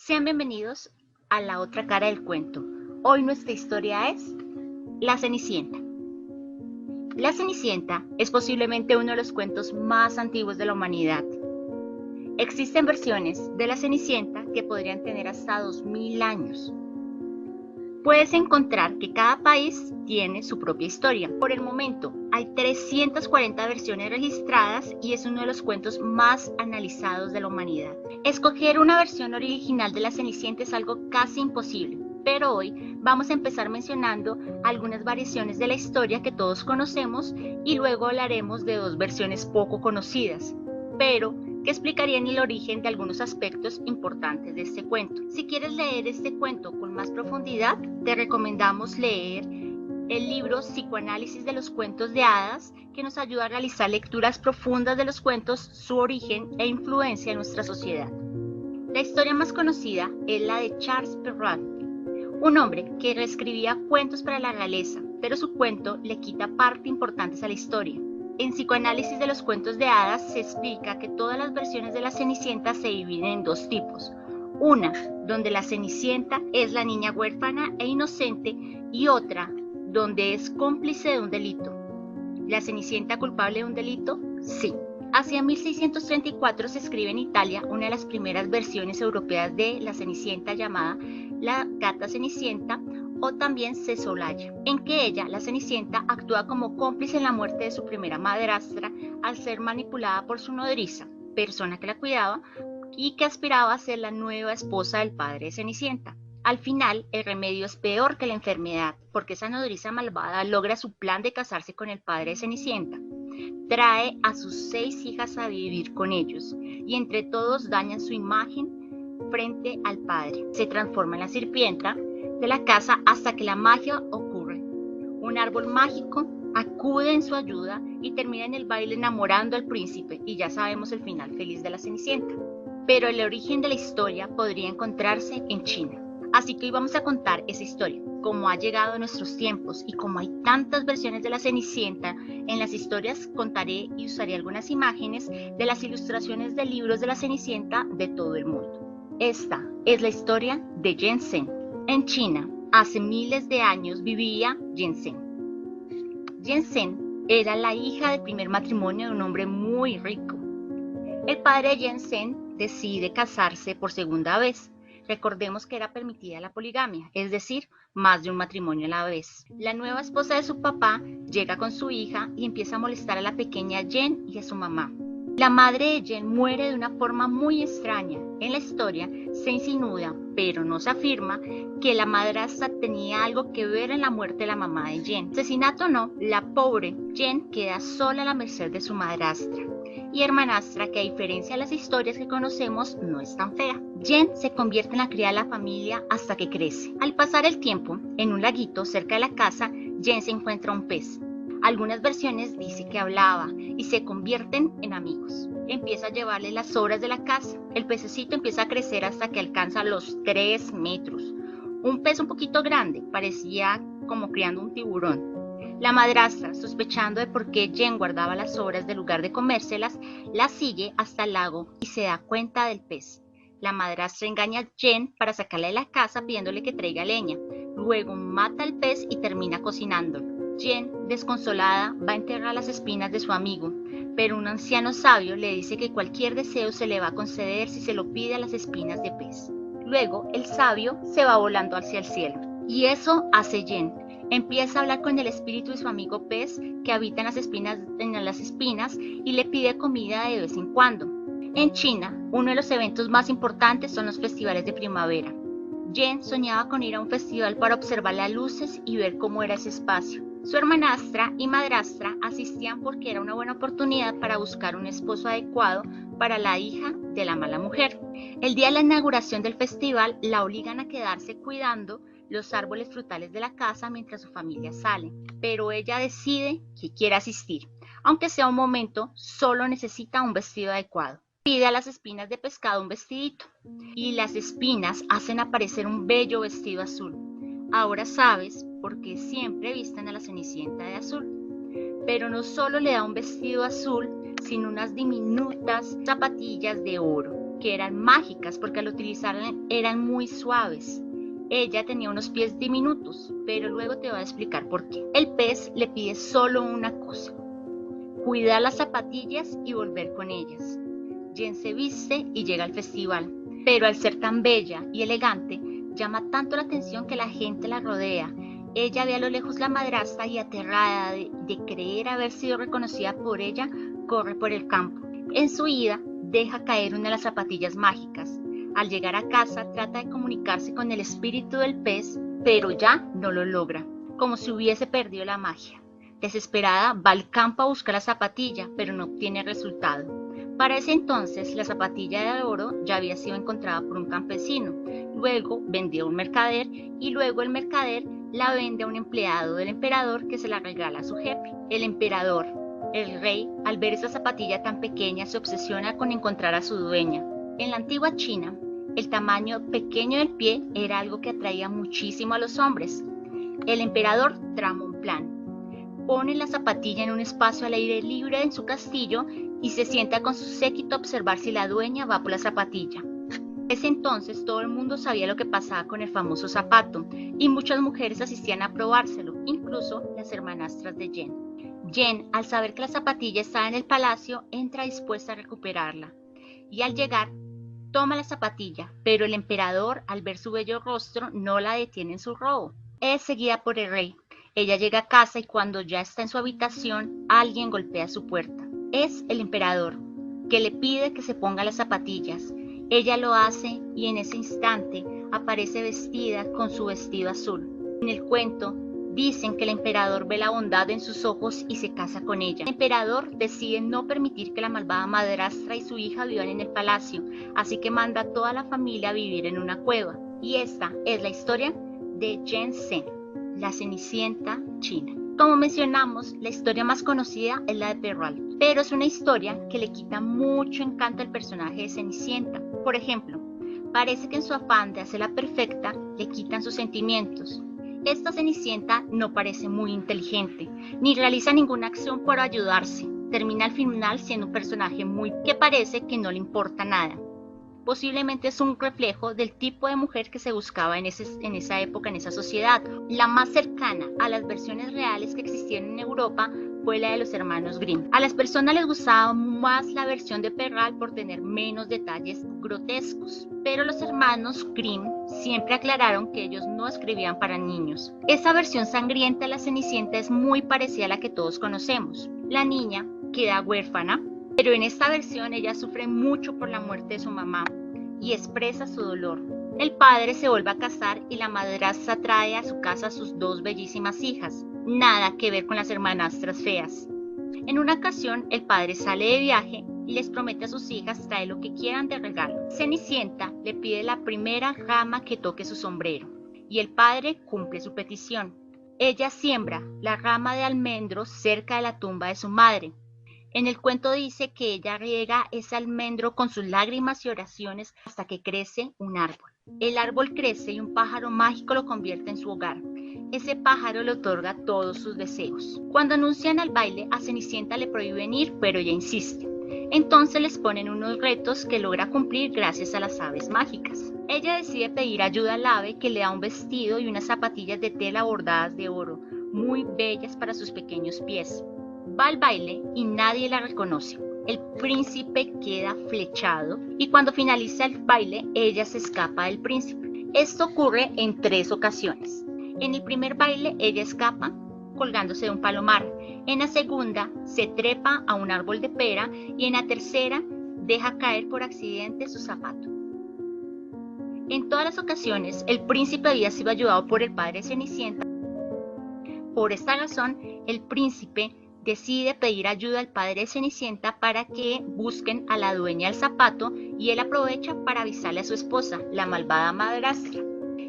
Sean bienvenidos a la otra cara del cuento. Hoy nuestra historia es La Cenicienta. La Cenicienta es posiblemente uno de los cuentos más antiguos de la humanidad. Existen versiones de La Cenicienta que podrían tener hasta 2000 años. Puedes encontrar que cada país tiene su propia historia. Por el momento, hay 340 versiones registradas y es uno de los cuentos más analizados de la humanidad. Escoger una versión original de La Cenicienta es algo casi imposible, pero hoy vamos a empezar mencionando algunas variaciones de la historia que todos conocemos y luego hablaremos de dos versiones poco conocidas, pero que explicarían el origen de algunos aspectos importantes de este cuento. Si quieres leer este cuento con más profundidad, te recomendamos leer el libro Psicoanálisis de los cuentos de hadas, que nos ayuda a realizar lecturas profundas de los cuentos, su origen e influencia en nuestra sociedad. La historia más conocida es la de Charles Perrault, un hombre que reescribía cuentos para la realeza, pero su cuento le quita parte importante a la historia. En Psicoanálisis de los cuentos de hadas se explica que todas las versiones de la Cenicienta se dividen en dos tipos. Una, donde la Cenicienta es la niña huérfana e inocente, y otra, donde es cómplice de un delito. ¿La Cenicienta culpable de un delito? Sí. Hacia 1634 se escribe en Italia una de las primeras versiones europeas de la Cenicienta llamada la Gata Cenicienta, o también Cesolaya, en que ella, la Cenicienta, actúa como cómplice en la muerte de su primera madrastra al ser manipulada por su nodriza, persona que la cuidaba y que aspiraba a ser la nueva esposa del padre de Cenicienta. Al final, el remedio es peor que la enfermedad, porque esa nodriza malvada logra su plan de casarse con el padre de Cenicienta. Trae a sus 6 hijas a vivir con ellos, y entre todos dañan su imagen frente al padre. Se transforma en la sirvienta de la casa hasta que la magia ocurre. Un árbol mágico acude en su ayuda y termina en el baile enamorando al príncipe, y ya sabemos el final feliz de la Cenicienta. Pero el origen de la historia podría encontrarse en China. Así que hoy vamos a contar esa historia, cómo ha llegado a nuestros tiempos, y como hay tantas versiones de la Cenicienta, en las historias contaré y usaré algunas imágenes de las ilustraciones de libros de la Cenicienta de todo el mundo. Esta es la historia de Yen Zhen. En China, hace miles de años vivía Yen Zhen. Yen Zhen era la hija del primer matrimonio de un hombre muy rico. El padre de Yen Zhen decide casarse por segunda vez. Recordemos que era permitida la poligamia, es decir, más de un matrimonio a la vez. La nueva esposa de su papá llega con su hija y empieza a molestar a la pequeña Yen y a su mamá. La madre de Yen muere de una forma muy extraña. En la historia se insinúa, pero no se afirma, que la madrastra tenía algo que ver en la muerte de la mamá de Yen. Asesinato o no, la pobre Yen queda sola a la merced de su madrastra y hermanastra, que a diferencia de las historias que conocemos, no es tan fea. Yen se convierte en la cría de la familia hasta que crece. Al pasar el tiempo, en un laguito cerca de la casa, Yen se encuentra un pez. Algunas versiones dicen que hablaba y se convierten en amigos. Empieza a llevarle las sobras de la casa. El pececito empieza a crecer hasta que alcanza los 3 metros. Un pez un poquito grande, parecía como criando un tiburón. La madrastra, sospechando de por qué Yen guardaba las sobras del lugar de comérselas, la sigue hasta el lago y se da cuenta del pez. La madrastra engaña a Yen para sacarla de la casa pidiéndole que traiga leña. Luego mata al pez y termina cocinándolo. Yen, desconsolada, va a enterrar las espinas de su amigo, pero un anciano sabio le dice que cualquier deseo se le va a conceder si se lo pide a las espinas de pez. Luego, el sabio se va volando hacia el cielo. Y eso hace Yen. Empieza a hablar con el espíritu de su amigo pez que habita en las espinas y le pide comida de vez en cuando. En China, uno de los eventos más importantes son los festivales de primavera. Yen soñaba con ir a un festival para observar las luces y ver cómo era ese espacio. Su hermanastra y madrastra asistían porque era una buena oportunidad para buscar un esposo adecuado para la hija de la mala mujer. El día de la inauguración del festival la obligan a quedarse cuidando los árboles frutales de la casa mientras su familia sale, pero ella decide que quiere asistir. Aunque sea un momento, solo necesita un vestido adecuado. Pide a las espinas de pescado un vestidito, y las espinas hacen aparecer un bello vestido azul. Ahora sabes por qué siempre visten a la Cenicienta de azul. Pero no solo le da un vestido azul, sino unas diminutas zapatillas de oro. que eran mágicas porque al utilizarlas eran muy suaves. Ella tenía unos pies diminutos, pero luego te voy a explicar por qué. El pez le pide solo una cosa: cuidar las zapatillas y volver con ellas. Jen se viste y llega al festival, pero al ser tan bella y elegante, llama tanto la atención que la gente la rodea. Ella ve a lo lejos la madrastra y, aterrada de creer haber sido reconocida por ella, corre por el campo. En su ida, deja caer una de las zapatillas mágicas. Al llegar a casa, trata de comunicarse con el espíritu del pez, pero ya no lo logra, como si hubiese perdido la magia. Desesperada, va al campo a buscar la zapatilla, pero no obtiene resultado. Para ese entonces, la zapatilla de oro ya había sido encontrada por un campesino. Luego vendió a un mercader y luego el mercader la vende a un empleado del emperador que se la regala a su jefe. El emperador, el rey, al ver esa zapatilla tan pequeña, se obsesiona con encontrar a su dueña. En la antigua China, el tamaño pequeño del pie era algo que atraía muchísimo a los hombres. El emperador trama un plan. Pone la zapatilla en un espacio al aire libre en su castillo y se sienta con su séquito a observar si la dueña va por la zapatilla. Desde entonces todo el mundo sabía lo que pasaba con el famoso zapato y muchas mujeres asistían a probárselo, incluso las hermanastras de Jen. Jen, al saber que la zapatilla estaba en el palacio, entra dispuesta a recuperarla y al llegar toma la zapatilla, pero el emperador, al ver su bello rostro, no la detiene en su robo. Es seguida por el rey. Ella llega a casa y cuando ya está en su habitación, alguien golpea su puerta. Es el emperador, que le pide que se ponga las zapatillas. Ella lo hace y en ese instante aparece vestida con su vestido azul. En el cuento dicen que el emperador ve la bondad en sus ojos y se casa con ella. El emperador decide no permitir que la malvada madrastra y su hija vivan en el palacio, así que manda a toda la familia a vivir en una cueva. Y esta es la historia de Jen Zhen, la Cenicienta china. Como mencionamos, la historia más conocida es la de Perro Alto, pero es una historia que le quita mucho encanto al personaje de Cenicienta. Por ejemplo, parece que en su afán de hacerla perfecta, le quitan sus sentimientos. Esta Cenicienta no parece muy inteligente, ni realiza ninguna acción por ayudarse. Termina al final siendo un personaje que parece que no le importa nada. Posiblemente es un reflejo del tipo de mujer que se buscaba en esa época, en esa sociedad. La más cercana a las versiones reales que existieron en Europa fue la de los hermanos Grimm. A las personas les gustaba más la versión de Perral por tener menos detalles grotescos, pero los hermanos Grimm siempre aclararon que ellos no escribían para niños. Esa versión sangrienta de la Cenicienta es muy parecida a la que todos conocemos. La niña queda huérfana, pero en esta versión ella sufre mucho por la muerte de su mamá y expresa su dolor. El padre se vuelve a casar y la madrastra trae a su casa a sus dos bellísimas hijas. Nada que ver con las hermanastras feas. En una ocasión el padre sale de viaje y les promete a sus hijas traer lo que quieran de regalo. Cenicienta le pide la primera rama que toque su sombrero y el padre cumple su petición. Ella siembra la rama de almendro cerca de la tumba de su madre. En el cuento dice que ella riega ese almendro con sus lágrimas y oraciones hasta que crece un árbol. El árbol crece y un pájaro mágico lo convierte en su hogar. Ese pájaro le otorga todos sus deseos. Cuando anuncian el baile, a Cenicienta le prohíben ir, pero ella insiste. Entonces les ponen unos retos que logra cumplir gracias a las aves mágicas. Ella decide pedir ayuda al ave que le da un vestido y unas zapatillas de tela bordadas de oro, muy bellas para sus pequeños pies. Va al baile y nadie la reconoce. El príncipe queda flechado y cuando finaliza el baile, ella se escapa del príncipe. Esto ocurre en 3 ocasiones. En el primer baile, ella escapa colgándose de un palomar. En la segunda, se trepa a un árbol de pera y en la tercera, deja caer por accidente su zapato. En todas las ocasiones, el príncipe había sido ayudado por el padre de Cenicienta. Por esta razón, el príncipe decide pedir ayuda al padre de Cenicienta para que busquen a la dueña del zapato y él aprovecha para avisarle a su esposa, la malvada madrastra.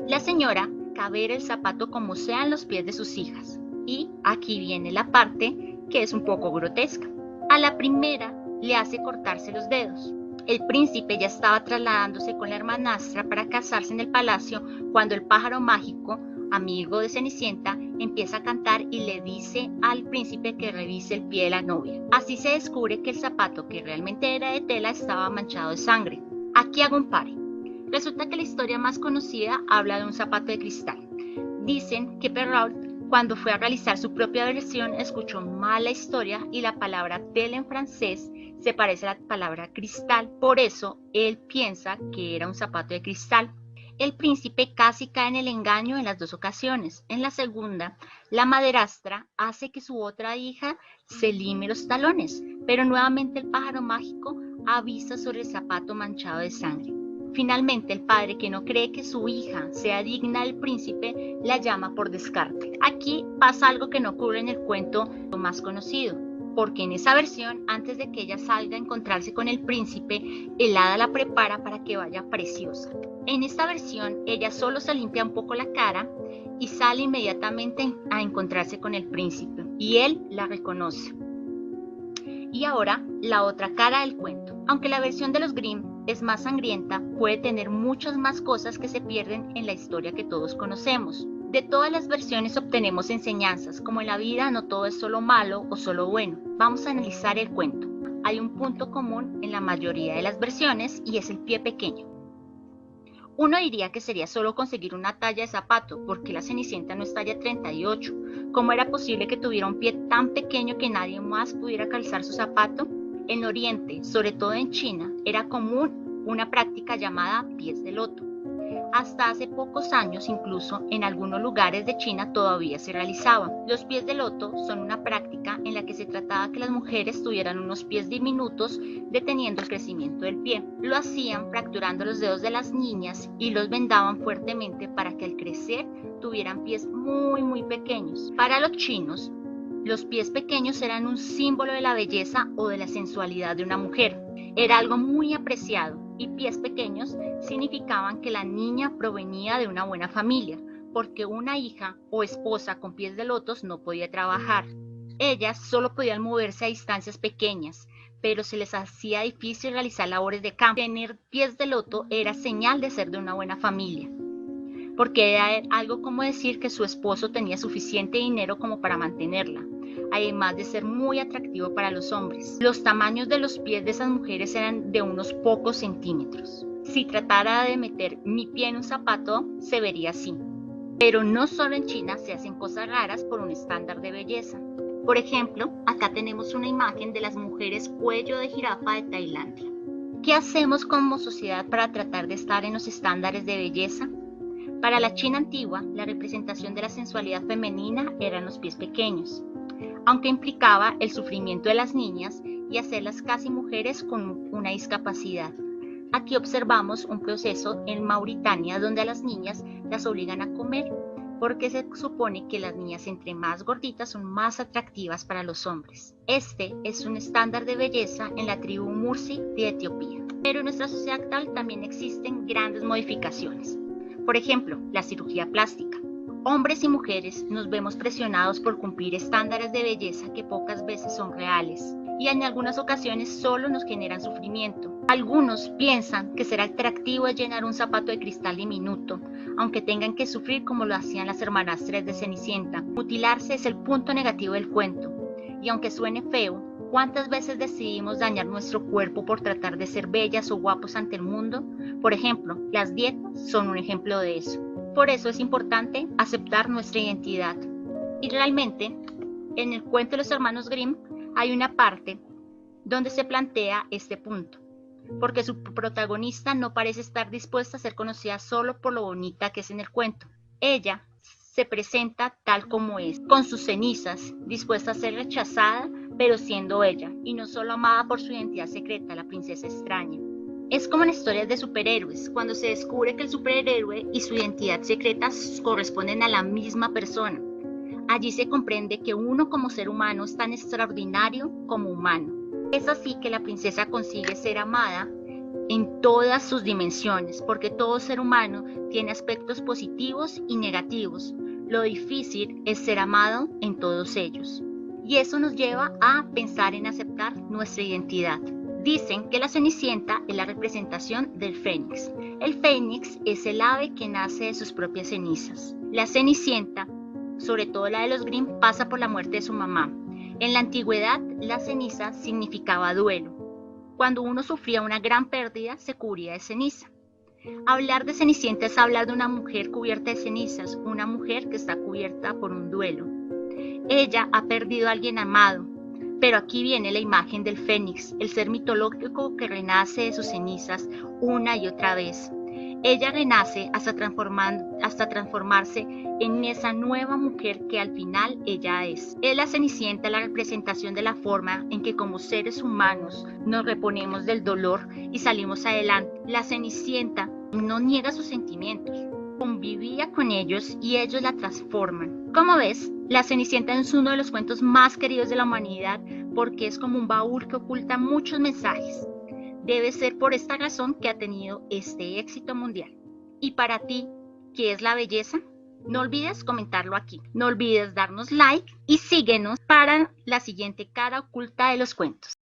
La señora cabe el zapato como sea en los pies de sus hijas. Y aquí viene la parte que es un poco grotesca. A la primera le hace cortarse los dedos. El príncipe ya estaba trasladándose con la hermanastra para casarse en el palacio cuando el pájaro mágico, amigo de Cenicienta, empieza a cantar y le dice al príncipe que revise el pie de la novia. Así se descubre que el zapato, que realmente era de tela, estaba manchado de sangre. Aquí hago un pare. Resulta que la historia más conocida habla de un zapato de cristal. Dicen que Perrault, cuando fue a realizar su propia versión, escuchó mal la historia y la palabra tela en francés se parece a la palabra cristal. Por eso, él piensa que era un zapato de cristal. El príncipe casi cae en el engaño en las dos ocasiones. En la segunda, la madrastra hace que su otra hija se lime los talones, pero nuevamente el pájaro mágico avisa sobre el zapato manchado de sangre. Finalmente, el padre, que no cree que su hija sea digna del príncipe, la llama por descarte. Aquí pasa algo que no ocurre en el cuento más conocido, porque en esa versión, antes de que ella salga a encontrarse con el príncipe, el hada la prepara para que vaya preciosa. En esta versión, ella solo se limpia un poco la cara y sale inmediatamente a encontrarse con el príncipe, y él la reconoce. Y ahora, la otra cara del cuento. Aunque la versión de los Grimm es más sangrienta, puede tener muchas más cosas que se pierden en la historia que todos conocemos. De todas las versiones obtenemos enseñanzas, como en la vida no todo es solo malo o solo bueno. Vamos a analizar el cuento. Hay un punto común en la mayoría de las versiones y es el pie pequeño. Uno diría que sería solo conseguir una talla de zapato, porque la Cenicienta no es talla 38. ¿Cómo era posible que tuviera un pie tan pequeño que nadie más pudiera calzar su zapato? En Oriente, sobre todo en China, era común una práctica llamada pies de loto. Hasta hace pocos años, incluso en algunos lugares de China todavía se realizaba. Los pies de loto son una práctica en la que se trataba que las mujeres tuvieran unos pies diminutos, deteniendo el crecimiento del pie. Lo hacían fracturando los dedos de las niñas y los vendaban fuertemente para que al crecer tuvieran pies muy pequeños. Para los chinos, los pies pequeños eran un símbolo de la belleza o de la sensualidad de una mujer. Era algo muy apreciado, y pies pequeños significaban que la niña provenía de una buena familia, porque una hija o esposa con pies de lotos no podía trabajar. Ellas solo podían moverse a distancias pequeñas, pero se les hacía difícil realizar labores de campo. Tener pies de loto era señal de ser de una buena familia, porque era algo como decir que su esposo tenía suficiente dinero como para mantenerla, además de ser muy atractivo para los hombres. Los tamaños de los pies de esas mujeres eran de unos pocos centímetros. Si tratara de meter mi pie en un zapato, se vería así. Pero no solo en China se hacen cosas raras por un estándar de belleza. Por ejemplo, acá tenemos una imagen de las mujeres cuello de jirafa de Tailandia. ¿Qué hacemos como sociedad para tratar de estar en los estándares de belleza? Para la China antigua, la representación de la sensualidad femenina eran los pies pequeños, aunque implicaba el sufrimiento de las niñas y hacerlas casi mujeres con una discapacidad. Aquí observamos un proceso en Mauritania donde a las niñas las obligan a comer, porque se supone que las niñas entre más gorditas son más atractivas para los hombres. Este es un estándar de belleza en la tribu Mursi de Etiopía. Pero en nuestra sociedad actual también existen grandes modificaciones. Por ejemplo, la cirugía plástica. Hombres y mujeres nos vemos presionados por cumplir estándares de belleza que pocas veces son reales y en algunas ocasiones solo nos generan sufrimiento. Algunos piensan que ser atractivo es llenar un zapato de cristal diminuto, aunque tengan que sufrir como lo hacían las hermanastras de Cenicienta. Mutilarse es el punto negativo del cuento, y aunque suene feo, ¿cuántas veces decidimos dañar nuestro cuerpo por tratar de ser bellas o guapos ante el mundo? Por ejemplo, las dietas son un ejemplo de eso. Por eso es importante aceptar nuestra identidad. Y realmente, en el cuento de los hermanos Grimm hay una parte donde se plantea este punto, porque su protagonista no parece estar dispuesta a ser conocida solo por lo bonita que es en el cuento. Ella se presenta tal como es, con sus cenizas, dispuesta a ser rechazada, pero siendo ella, y no solo amada por su identidad secreta, la princesa extraña. Es como en historias de superhéroes, cuando se descubre que el superhéroe y su identidad secreta corresponden a la misma persona. Allí se comprende que uno como ser humano es tan extraordinario como humano. Es así que la princesa consigue ser amada en todas sus dimensiones, porque todo ser humano tiene aspectos positivos y negativos. Lo difícil es ser amado en todos ellos. Y eso nos lleva a pensar en aceptar nuestra identidad. Dicen que la Cenicienta es la representación del fénix. El fénix es el ave que nace de sus propias cenizas. La Cenicienta, sobre todo la de los Grimm, pasa por la muerte de su mamá. En la antigüedad, la ceniza significaba duelo. Cuando uno sufría una gran pérdida, se cubría de ceniza. Hablar de Cenicienta es hablar de una mujer cubierta de cenizas, una mujer que está cubierta por un duelo. Ella ha perdido a alguien amado, pero aquí viene la imagen del fénix, el ser mitológico que renace de sus cenizas una y otra vez. Ella renace hasta transformarse en esa nueva mujer que al final ella es. Es la Cenicienta la representación de la forma en que como seres humanos nos reponemos del dolor y salimos adelante. La Cenicienta no niega sus sentimientos, convivía con ellos y ellos la transforman. Como ves, la Cenicienta es uno de los cuentos más queridos de la humanidad porque es como un baúl que oculta muchos mensajes. Debe ser por esta razón que ha tenido este éxito mundial. Y para ti, ¿qué es la belleza? No olvides comentarlo aquí. No olvides darnos like y síguenos para la siguiente cara oculta de los cuentos.